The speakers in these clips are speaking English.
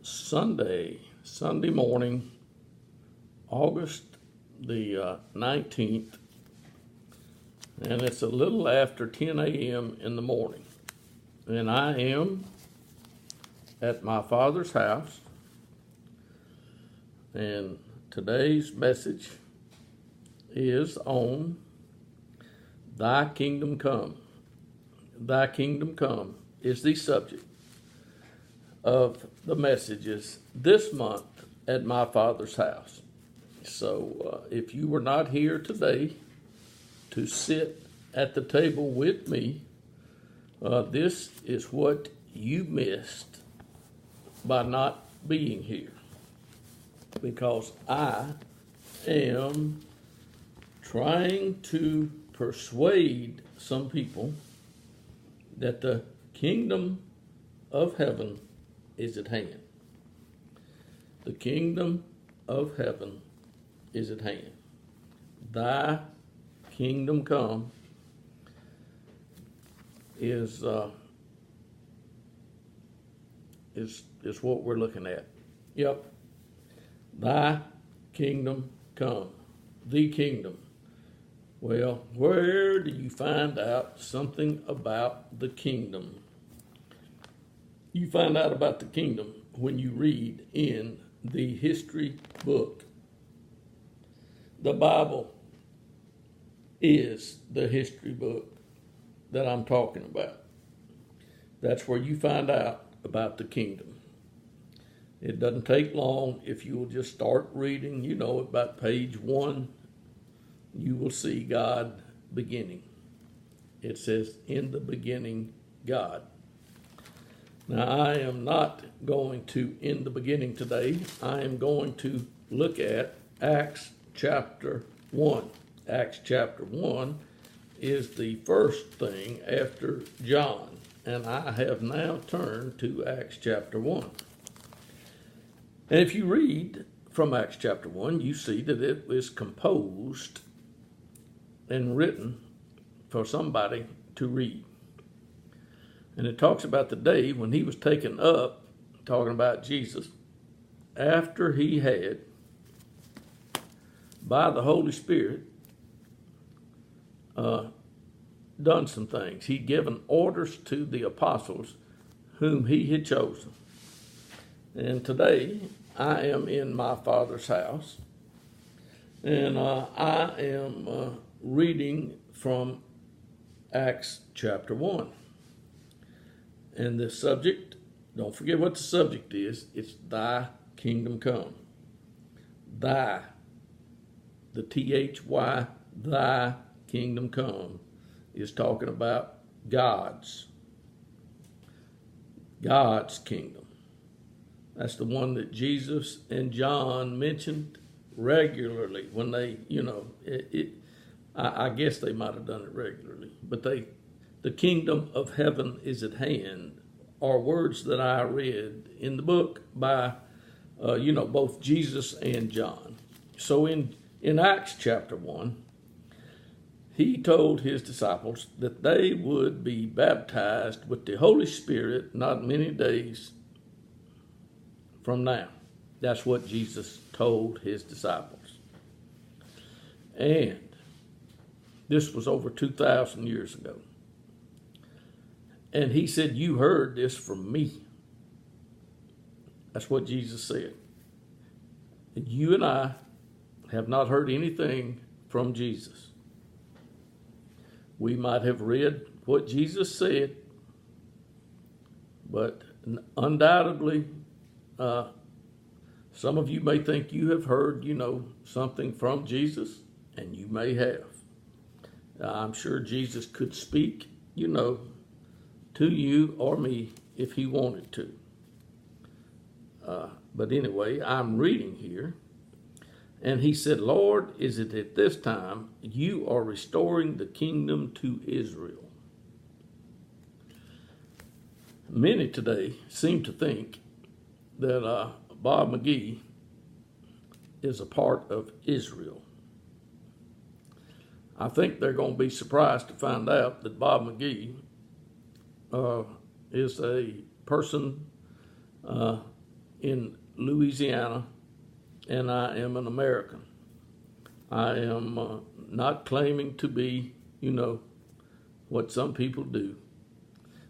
Sunday morning, August the 19th, and it's a little after 10 a.m. in the morning. And I am at my Father's house, and today's message is on Thy Kingdom Come. Thy Kingdom Come is the subject of the messages this month at my Father's house. So if you were not here today to sit at the table with me, this is what you missed by not being here, because I am trying to persuade some people that the kingdom of heaven is at hand. The kingdom of heaven is at hand. Thy kingdom come is what we're looking at. Yep. Thy kingdom come. The kingdom. Well, where do you find out something about the kingdom? You find out about the kingdom when you read in the history book. The Bible is the history book that I'm talking about. That's where you find out about the kingdom. It doesn't take long. If you will just start reading, about page 1, you will see God beginning. It says, in the beginning, God. Now, I am not going to in the beginning today. I am going to look at Acts chapter 1. Acts chapter 1 is the first thing after John, and I have now turned to Acts chapter 1. And if you read from Acts chapter 1, you see that it was composed and written for somebody to read. And it talks about the day when he was taken up, talking about Jesus, after he had, by the Holy Spirit, done some things. He'd given orders to the apostles whom he had chosen. And today, I am in my Father's house, and I am reading from Acts chapter 1. And the subject, don't forget what the subject is, it's Thy Kingdom Come. Thy, the T-H-Y, Thy Kingdom Come, is talking about God's kingdom. That's the one that Jesus and John mentioned regularly when they, I guess they might have done it regularly, but the kingdom of heaven is at hand are words that I read in the book by, both Jesus and John. So in Acts chapter 1, he told his disciples that they would be baptized with the Holy Spirit not many days from now. That's what Jesus told his disciples. And this was over 2,000 years ago. And he said, you heard this from me. That's what Jesus said. And you and I have not heard anything from Jesus. We might have read what Jesus said, but undoubtedly, some of you may think you have heard, something from Jesus, and you may have. I'm sure Jesus could speak, to you or me if he wanted to. But anyway, I'm reading here. And he said, Lord, is it at this time you are restoring the kingdom to Israel? Many today seem to think that Bob McGee is a part of Israel. I think they're going to be surprised to find out that Bob McGee is a person in Louisiana, and I am an American. I am not claiming to be, what some people do.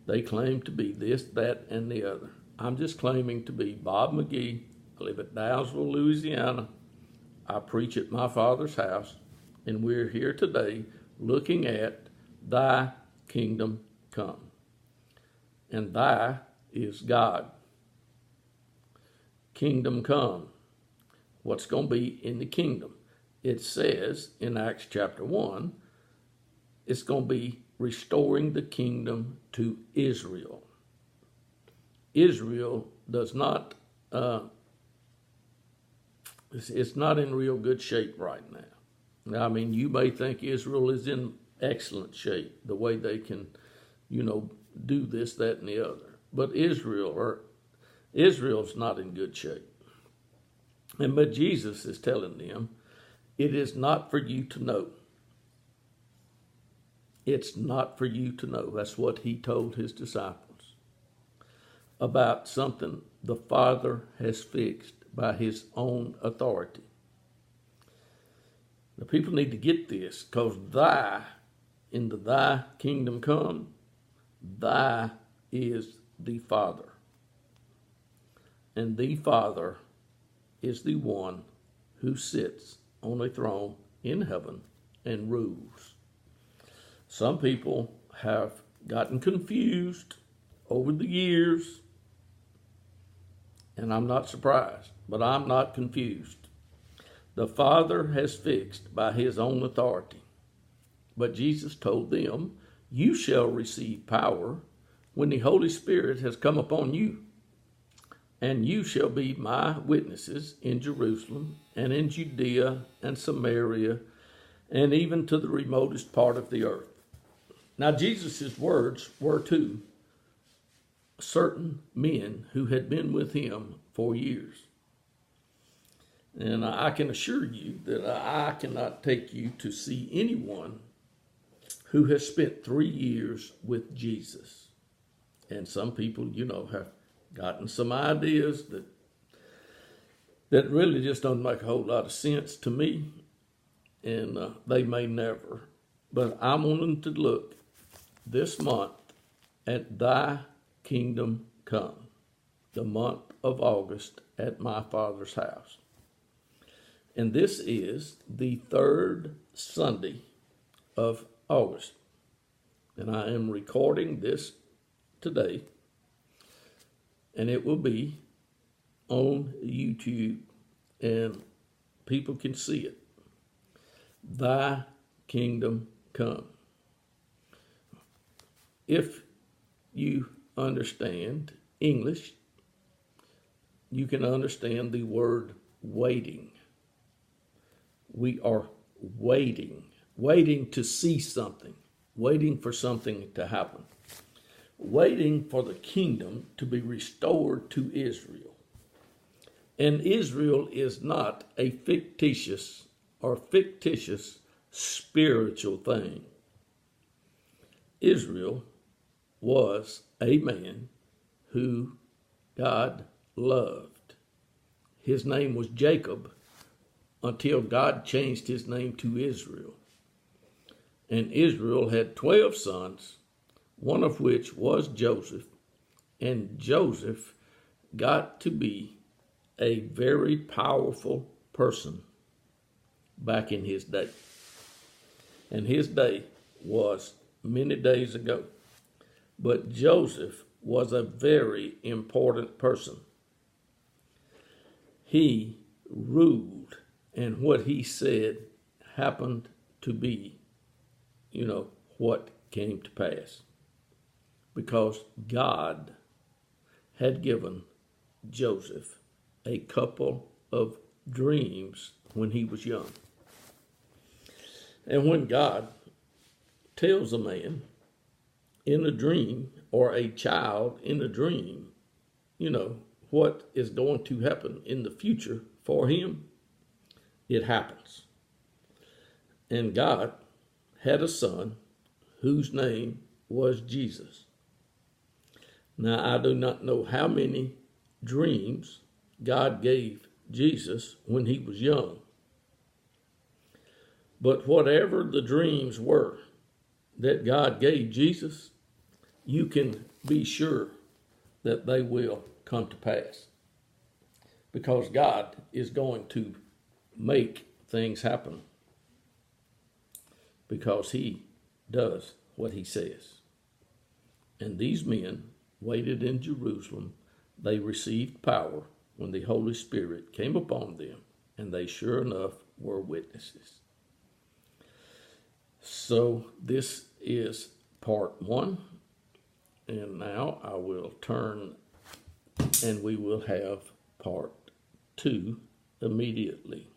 They claim to be this, that, and the other. I'm just claiming to be Bob McGee. I live at Dowsville, Louisiana. I preach at my Father's house, and we're here today looking at Thy Kingdom Come. And Thy is God. Kingdom come. What's going to be in the kingdom? It says in Acts chapter 1, it's going to be restoring the kingdom to Israel. Israel does not, it's not in real good shape right now. I mean, you may think Israel is in excellent shape, the way they can, do this, that, and the other. But Israel's not in good shape. But Jesus is telling them, it is not for you to know. It's not for you to know. That's what he told his disciples about something the Father has fixed by his own authority. The people need to get this, because in the Thy Kingdom Come, Thy is the Father. And the Father is the one who sits on a throne in heaven and rules. Some people have gotten confused over the years, and I'm not surprised, but I'm not confused. The Father has fixed by his own authority. But Jesus told them, you shall receive power when the Holy Spirit has come upon you. And you shall be my witnesses in Jerusalem and in Judea and Samaria and even to the remotest part of the earth. Now, Jesus' words were to certain men who had been with him for years. And I can assure you that I cannot take you to see anyone who has spent 3 years with Jesus. And some people, have gotten some ideas that really just don't make a whole lot of sense to me, and they may never. But I'm wanting to look this month at Thy Kingdom Come, the month of August at my Father's house. And this is the 3rd Sunday of August. And I am recording this today, and it will be on YouTube, and people can see it. Thy Kingdom Come. If you understand English, you can understand the word waiting. We are waiting to see something, waiting for something to happen, waiting for the kingdom to be restored to Israel. And Israel is not a fictitious spiritual thing. Israel was a man who God loved. His name was Jacob until God changed his name to Israel. And Israel had 12 sons, one of which was Joseph. And Joseph got to be a very powerful person back in his day. And his day was many days ago. But Joseph was a very important person. He ruled, and what he said happened to be, what came to pass. Because God had given Joseph a couple of dreams when he was young. And when God tells a man in a dream, or a child in a dream, what is going to happen in the future for him, it happens. And God had a son whose name was Jesus. Now, I do not know how many dreams God gave Jesus when he was young. But whatever the dreams were that God gave Jesus, you can be sure that they will come to pass. Because God is going to make things happen. Because he does what he says. And these men waited in Jerusalem. They received power when the Holy Spirit came upon them, and they sure enough were witnesses. So this is part 1, and now I will turn and we will have part 2 immediately.